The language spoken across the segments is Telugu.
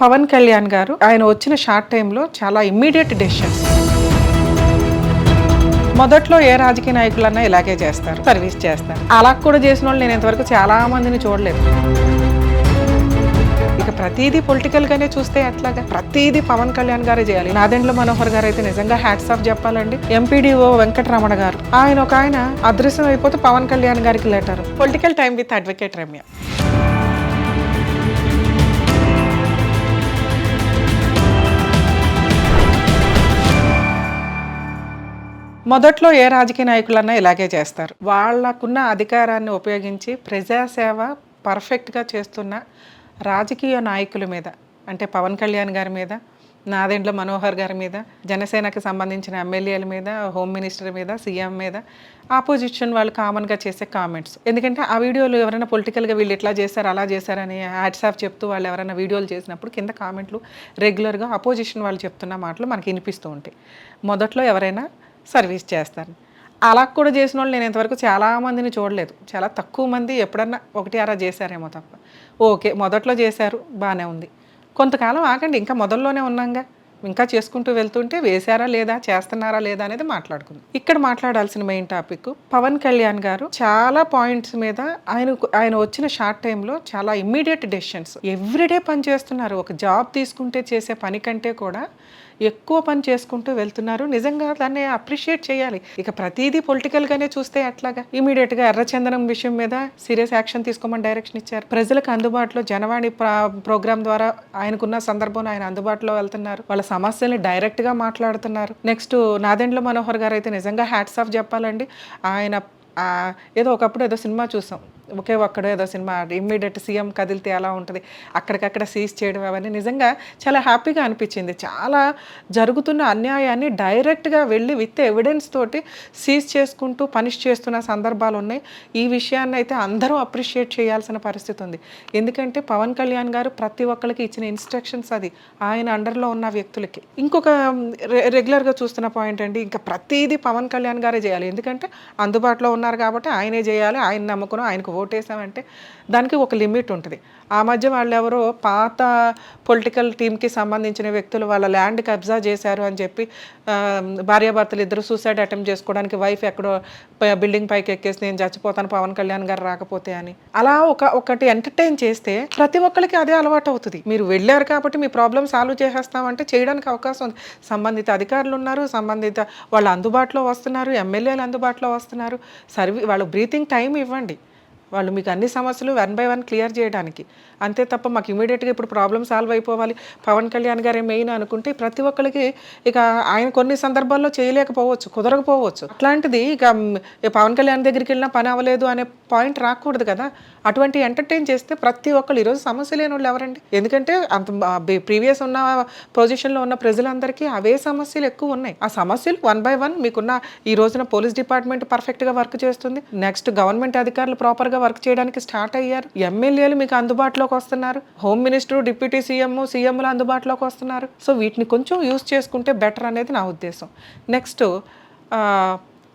పవన్ కళ్యాణ్ గారు ఆయన వచ్చిన షార్ట్ టైంలో చాలా ఇమ్మీడియట్ డెసిషన్స్. మొదట్లో ఏ రాజకీయ నాయకులన్నా ఇలాగే చేస్తారు, సర్వీస్ చేస్తారు. అలా కూడా చేసిన వాళ్ళు నేను ఇంతవరకు చాలా మందిని చూడలేదు. ఇక ప్రతిదీ పొలిటికల్ గానే చూస్తే అట్లాగా ప్రతిదీ పవన్ కళ్యాణ్ గారే చేయాలి. నాదెండ్ల మనోహర్ గారు అయితే నిజంగా హ్యాట్స్ ఆఫ్ చెప్పాలండి. ఎంపీడీఓ వెంకటరమణ గారు ఆయన అదృశ్యం అయిపోతే పవన్ కళ్యాణ్ గారికి letter. Political time with advocate Ramya. మొదట్లో ఏ రాజకీయ నాయకులన్నా ఇలాగే చేస్తారు. వాళ్ళకున్న అధికారాన్ని ఉపయోగించి ప్రజాసేవ పర్ఫెక్ట్గా చేస్తున్న రాజకీయ నాయకుల మీద, అంటే పవన్ కళ్యాణ్ గారి మీద, నాదెండ్ల మనోహర్ గారి మీద, జనసేనకి సంబంధించిన ఎమ్మెల్యేల మీద, హోమ్ మినిస్టర్ మీద, సీఎం మీద ఆపోజిషన్ వాళ్ళు కామన్గా చేసే కామెంట్స్. ఎందుకంటే ఆ వీడియోలు ఎవరైనా పొలిటికల్గా వీళ్ళు ఇట్లా చేశారు అలా చేశారని హ్యాట్స్ ఆఫ్ చెప్తూ వాళ్ళు ఎవరైనా వీడియోలు చేసినప్పుడు కింద కామెంట్లు రెగ్యులర్గా అపోజిషన్ వాళ్ళు చెప్తున్న మాటలు మనకి వినిపిస్తూ ఉంటాయి. మొదట్లో ఎవరైనా సర్వీస్ చేస్తారు. అలా కూడా చేసిన వాళ్ళు నేను ఇంతవరకు చాలామందిని చూడలేదు. చాలా తక్కువ మంది ఎప్పుడన్నా ఒకటి అలా చేశారేమో తప్ప. ఓకే, మొదట్లో చేశారు, బాగానే ఉంది. కొంతకాలం ఆగండి, ఇంకా మొదల్లోనే ఉన్నాంగా, ఇంకా చేసుకుంటూ వెళ్తుంటే వేశారా లేదా, చేస్తున్నారా లేదా అనేది మాట్లాడుకుందాం. ఇక్కడ మాట్లాడాల్సిన మెయిన్ టాపిక్, పవన్ కళ్యాణ్ గారు చాలా పాయింట్స్ మీద ఆయన వచ్చిన షార్ట్ టైంలో చాలా ఇమ్మీడియట్ డెసిషన్స్. ఎవ్రీడే పని చేస్తున్నారు. ఒక జాబ్ తీసుకుంటే చేసే పని కంటే కూడా ఎక్కువ పని చేసుకుంటూ వెళ్తున్నారు. నిజంగా దాన్ని అప్రిషియేట్ చేయాలి. ఇక ప్రతిదీ పొలిటికల్గానే చూస్తే అట్లాగా ఇమీడియట్గా ఎర్రచందనం విషయం మీద సీరియస్ యాక్షన్ తీసుకోమని డైరెక్షన్ ఇచ్చారు. ప్రజలకు అందుబాటులో జనవాణి ప్రోగ్రామ్ ద్వారా ఆయనకున్న సందర్భంలో ఆయన అందుబాటులో వెళ్తున్నారు. వాళ్ళ సమస్యల్ని డైరెక్ట్గా మాట్లాడుతున్నారు. నెక్స్ట్ నాదెండ్ల మనోహర్ గారు అయితే నిజంగా హ్యాట్స్ ఆఫ్ చెప్పాలండి. ఆయన ఏదో ఒకప్పుడు ఏదో సినిమా చూసాం, ఒకే ఒక్కడో ఏదో సినిమా, ఇమ్మీడియట్ సీఎం కదిలితే ఎలా ఉంటుంది, అక్కడికక్కడ సీజ్ చేయడం, అవన్నీ నిజంగా చాలా హ్యాపీగా అనిపించింది. చాలా జరుగుతున్న అన్యాయాన్ని డైరెక్ట్గా వెళ్ళి విత్ ఎవిడెన్స్ తోటి సీజ్ చేసుకుంటూ పనిష్ చేస్తున్న సందర్భాలు ఉన్నాయి. ఈ విషయాన్ని అయితే అందరూ అప్రిషియేట్ చేయాల్సిన పరిస్థితి ఉంది. ఎందుకంటే పవన్ కళ్యాణ్ గారు ప్రతి ఒక్కరికి ఇచ్చిన ఇన్స్ట్రక్షన్స్ అది, ఆయన అండర్లో ఉన్న వ్యక్తులకి. ఇంకొక రెగ్యులర్గా చూస్తున్న పాయింట్ అండి, ఇంకా ప్రతిదీ పవన్ కళ్యాణ్ గారే చేయాలి. ఎందుకంటే అందుబాటులో ఉన్నారు కాబట్టి ఆయనే చేయాలి, ఆయన నమ్ముకుని ఆయనకు ఓటేసామంటే దానికి ఒక లిమిట్ ఉంటుంది. ఆ మధ్య వాళ్ళు ఎవరో పాత పొలిటికల్ టీంకి సంబంధించిన వ్యక్తులు వాళ్ళ ల్యాండ్ కబ్జా చేశారు అని చెప్పి భార్యాభర్తలు ఇద్దరు సూసైడ్ అటెంప్ట్ చేసుకోవడానికి వైఫ్ ఎక్కడో బిల్డింగ్ పైకి ఎక్కేసి నేను చచ్చిపోతాను పవన్ కళ్యాణ్ గారు రాకపోతే అని అలా ఒకటి ఎంటర్టైన్ చేస్తే ప్రతి ఒక్కరికి అదే అలవాటు అవుతుంది. మీరు వెళ్ళారు కాబట్టి మీ ప్రాబ్లమ్ సాల్వ్ చేసేస్తామంటే చేయడానికి అవకాశం ఉంది. సంబంధిత అధికారులు ఉన్నారు, సంబంధిత వాళ్ళు అందుబాటులో వస్తున్నారు, ఎమ్మెల్యేలు అందుబాటులో వస్తున్నారు. వాళ్ళు బ్రీతింగ్ టైం ఇవ్వండి. వాళ్ళు మీకు అన్ని సమస్యలు 1 by 1 క్లియర్ చేయడానికి. అంతే తప్ప మాకు ఇమీడియట్గా ఇప్పుడు ప్రాబ్లం సాల్వ్ అయిపోవాలి, పవన్ కళ్యాణ్ గారే మెయిన్ అనుకుంటే ప్రతి ఒక్కరికి ఇక ఆయన కొన్ని సందర్భాల్లో చేయలేకపోవచ్చు, కుదరకపోవచ్చు. అట్లాంటిది ఇక పవన్ కళ్యాణ్ దగ్గరికి వెళ్ళినా పని అవ్వలేదు అనే పాయింట్ రాకూడదు కదా. అటువంటి ఎంటర్టైన్ చేస్తే ప్రతి ఒక్కరు, ఈరోజు సమస్య లేని వాళ్ళు ఎవరండి? ఎందుకంటే అంత ప్రీవియస్ ఉన్న పొజిషన్లో ఉన్న ప్రజలందరికీ అవే సమస్యలు ఎక్కువ ఉన్నాయి. ఆ సమస్యలు 1 by 1 మీకున్న ఈ రోజున పోలీస్ డిపార్ట్మెంట్ పర్ఫెక్ట్గా వర్క్ చేస్తుంది. నెక్స్ట్ గవర్నమెంట్ అధికారులు ప్రాపర్గా వర్క్ చేయడానికి స్టార్ట్ అయ్యారు. ఎమ్మెల్యేలు మీకు అందుబాటులోకి వస్తున్నారు. హోమ్ మినిస్టర్, డిప్యూటీ సీఎంలు అందుబాటులోకి వస్తున్నారు. సో వీటిని కొంచెం యూజ్ చేసుకుంటే బెటర్ అనేది నా ఉద్దేశం. నెక్స్ట్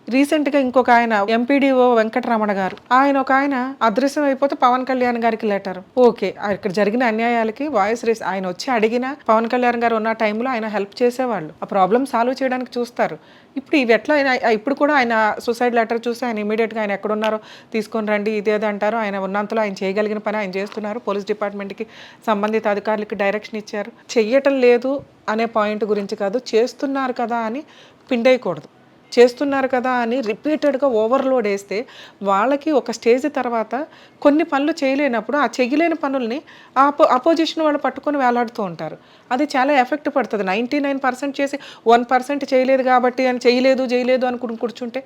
రీసెంట్గా ఇంకొక ఆయన ఎంపీడీఓ వెంకటరమణ గారు ఆయన అదృశ్యం అయిపోతే పవన్ కళ్యాణ్ గారికి లెటర్. ఓకే, ఇక్కడ జరిగిన అన్యాయాలకి వాయిస్ రేస్ ఆయన వచ్చి అడిగినా పవన్ కళ్యాణ్ గారు ఉన్న టైంలో ఆయన హెల్ప్ చేసేవాళ్ళు, ఆ ప్రాబ్లమ్ సాల్వ్ చేయడానికి చూస్తారు. ఇప్పుడు ఇవి ఎట్లా ఇప్పుడు కూడా ఆయన సూసైడ్ లెటర్ చూసి ఆయన ఇమీడియట్గా ఆయన ఎక్కడున్నారో తీసుకొని రండి ఇదేదో అంటారు. ఆయన ఉన్నంతలో ఆయన చేయగలిగిన పని ఆయన చేస్తున్నారు. పోలీస్ డిపార్ట్మెంట్కి సంబంధిత అధికారులకి డైరెక్షన్ ఇచ్చారు. చెయ్యటం లేదు అనే పాయింట్ గురించి కాదు, చేస్తున్నారు కదా అని పిండేయకూడదు. చేస్తున్నారు కదా అని రిపీటెడ్గా ఓవర్లోడ్ వేస్తే వాళ్ళకి ఒక స్టేజ్ తర్వాత కొన్ని పనులు చేయలేనప్పుడు ఆ చేయలేని పనుల్ని అపోజిషన్ వాళ్ళు పట్టుకొని వేలాడుతూ ఉంటారు. అది చాలా ఎఫెక్ట్ పడుతుంది. 99% చేసి 1% చేయలేదు కాబట్టి అని చేయలేదు అనుకుని కూర్చుంటే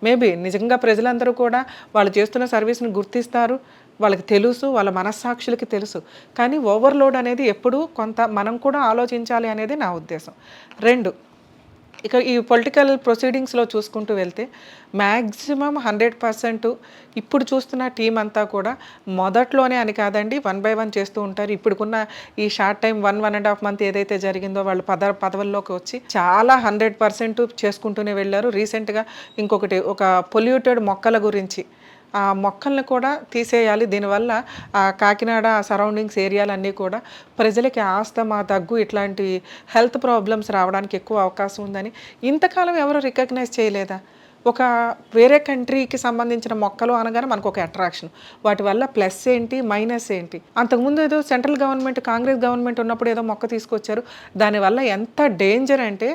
మేబీ నిజంగా ప్రజలందరూ కూడా వాళ్ళు చేస్తున్న సర్వీస్ని గుర్తిస్తారు, వాళ్ళకి తెలుసు, వాళ్ళ మనస్సాక్షులకి తెలుసు. కానీ ఓవర్లోడ్ అనేది ఎప్పుడూ కొంత మనం కూడా ఆలోచించాలి అనేది నా ఉద్దేశం. 2, ఇక ఈ పొలిటికల్ ప్రొసీడింగ్స్లో చూసుకుంటూ వెళ్తే మ్యాక్సిమం 100% ఇప్పుడు చూస్తున్న టీం అంతా కూడా మొదట్లోనే అని కాదండి 1 by 1 చేస్తూ ఉంటారు. ఇప్పుడుకున్న ఈ షార్ట్ టైం 1.5 month ఏదైతే జరిగిందో వాళ్ళు పదవుల్లోకి వచ్చి చాలా 100% చేసుకుంటూనే వెళ్ళారు. రీసెంట్గా ఇంకొకటి ఒక పొల్యూటెడ్ మొక్కల గురించి ఆ మొక్కల్ని కూడా తీసేయాలి. దీనివల్ల కాకినాడ సరౌండింగ్స్ ఏరియాలన్నీ కూడా ప్రజలకి ఆస్తమా, దగ్గు ఇట్లాంటి హెల్త్ ప్రాబ్లమ్స్ రావడానికి ఎక్కువ అవకాశం ఉందని ఇంతకాలం ఎవరు రికగ్నైజ్ చేయలేదా? ఒక వేరే కంట్రీకి సంబంధించిన మొక్కలు అనగానే మనకు ఒక అట్రాక్షన్. వాటి వల్ల ప్లస్ ఏంటి, మైనస్ ఏంటి? అంతకుముందు ఏదో సెంట్రల్ గవర్నమెంట్, కాంగ్రెస్ గవర్నమెంట్ ఉన్నప్పుడు ఏదో మొక్క తీసుకొచ్చారు. దానివల్ల ఎంత డేంజర్ అంటే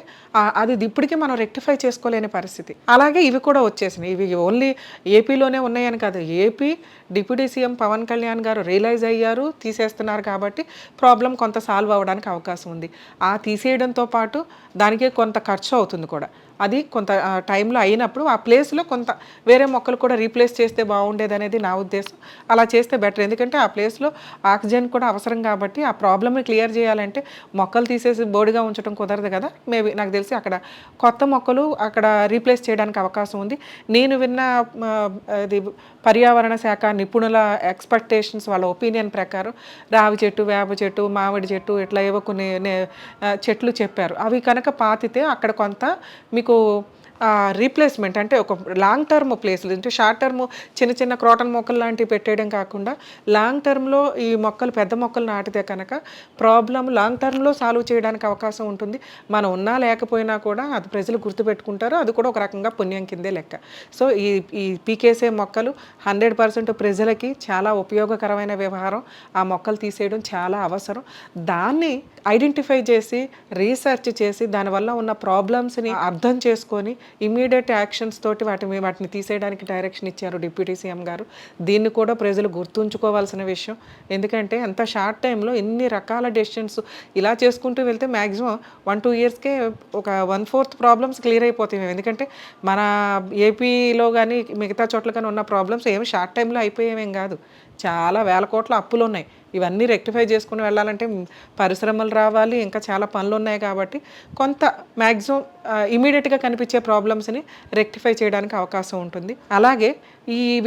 అది ఇప్పటికీ మనం రెక్టిఫై చేసుకోలేని పరిస్థితి. అలాగే ఇవి కూడా వచ్చేసినాయి. ఇవి ఓన్లీ ఏపీలోనే ఉన్నాయని కాదు. AP deputy CM Pawan Kalyan గారు రియలైజ్ అయ్యారు, తీసేస్తున్నారు కాబట్టి ప్రాబ్లం కొంత సాల్వ్ అవ్వడానికి అవకాశం ఉంది. ఆ తీసేయడంతో పాటు దానికి కొంత ఖర్చు అవుతుంది కూడా. అది కొంత టైంలో అయినప్పుడు ఆ ప్లేస్లో కొంత వేరే మొక్కలు కూడా రీప్లేస్ చేస్తే బాగుండేది అనేది నా ఉద్దేశం. అలా చేస్తే బెటర్. ఎందుకంటే ఆ ప్లేస్లో ఆక్సిజన్ కూడా అవసరం కాబట్టి ఆ ప్రాబ్లమ్ని క్లియర్ చేయాలంటే మొక్కలు తీసేసి బోడిగా ఉంచడం కుదరదు కదా. మేబీ నాకు తెలిసి అక్కడ కొత్త మొక్కలు అక్కడ రీప్లేస్ చేయడానికి అవకాశం ఉంది. నేను విన్న ఇది పర్యావరణ శాఖ నిపుణుల ఎక్స్పెక్టేషన్స్, వాళ్ళ ఒపీనియన్ ప్రకారం రావి చెట్టు, వేప చెట్టు, మామిడి చెట్టు ఇట్లా ఏవో కొన్ని చెట్లు చెప్పారు. అవి కనుక పాతితే అక్కడ కొంత మీకు రీప్లేస్మెంట్ అంటే ఒక లాంగ్ టర్మ్ ప్లేస్లు అంటే షార్ట్ టర్మ్ చిన్న చిన్న క్రోటన్ మొక్కలు లాంటివి పెట్టేయడం కాకుండా లాంగ్ టర్మ్లో ఈ మొక్కలు పెద్ద మొక్కలు నాటితే కనుక ప్రాబ్లం లాంగ్ టర్మ్లో సాల్వ్ చేయడానికి అవకాశం ఉంటుంది. మనం ఉన్నా లేకపోయినా కూడా అది ప్రజలు గుర్తుపెట్టుకుంటారు. అది కూడా ఒక రకంగా పుణ్యం కిందే లెక్క. సో ఈ పీకేసే మొక్కలు 100% ప్రజలకి చాలా ఉపయోగకరమైన వ్యవహారం. ఆ మొక్కలు తీసేయడం చాలా అవసరం. దాన్ని ఐడెంటిఫై చేసి రీసెర్చ్ చేసి దానివల్ల ఉన్న ప్రాబ్లమ్స్ని అర్థం చేసుకొని ఇమీడియట్ యాక్షన్స్ తోటి వాటిని తీసేయడానికి డైరెక్షన్ ఇచ్చారు డిప్యూటీ సీఎం గారు. దీన్ని కూడా ప్రజలు గుర్తుంచుకోవాల్సిన విషయం. ఎందుకంటే ఎంత షార్ట్ టైంలో ఎన్ని రకాల డెసిషన్స్ ఇలా చేసుకుంటూ వెళ్తే మ్యాక్సిమం 1-2 ఇయర్స్కే ఒక 1/4 ప్రాబ్లమ్స్ క్లియర్ అయిపోతాయి. ఎందుకంటే మన ఏపీలో కానీ మిగతా చోట్ల కానీ ఉన్న ప్రాబ్లమ్స్ ఏమి షార్ట్ టైంలో అయిపోయేవేం కాదు. చాలా వేల కోట్ల అప్పులు ఉన్నాయి. ఇవన్నీ రెక్టిఫై చేసుకుని వెళ్ళాలంటే పరిశ్రమలు రావాలి, ఇంకా చాలా పనులు ఉన్నాయి. కాబట్టి కొంత మ్యాక్సిమం ఇమీడియట్గా కనిపించే ప్రాబ్లమ్స్ని రెక్టిఫై చేయడానికి అవకాశం ఉంటుంది. అలాగే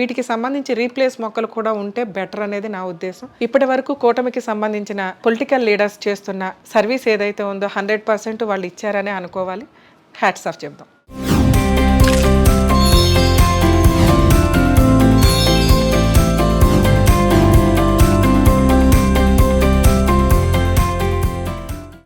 వీటికి సంబంధించి రీప్లేస్ మొక్కలు కూడా ఉంటే బెటర్ అనేది నా ఉద్దేశం. ఇప్పటి వరకు కూటమికి సంబంధించిన పొలిటికల్ లీడర్స్ చేస్తున్న సర్వీస్ ఏదైతే ఉందో 100% వాళ్ళు ఇచ్చారనే అనుకోవాలి. హ్యాట్స్ ఆఫ్ చెప్దాం.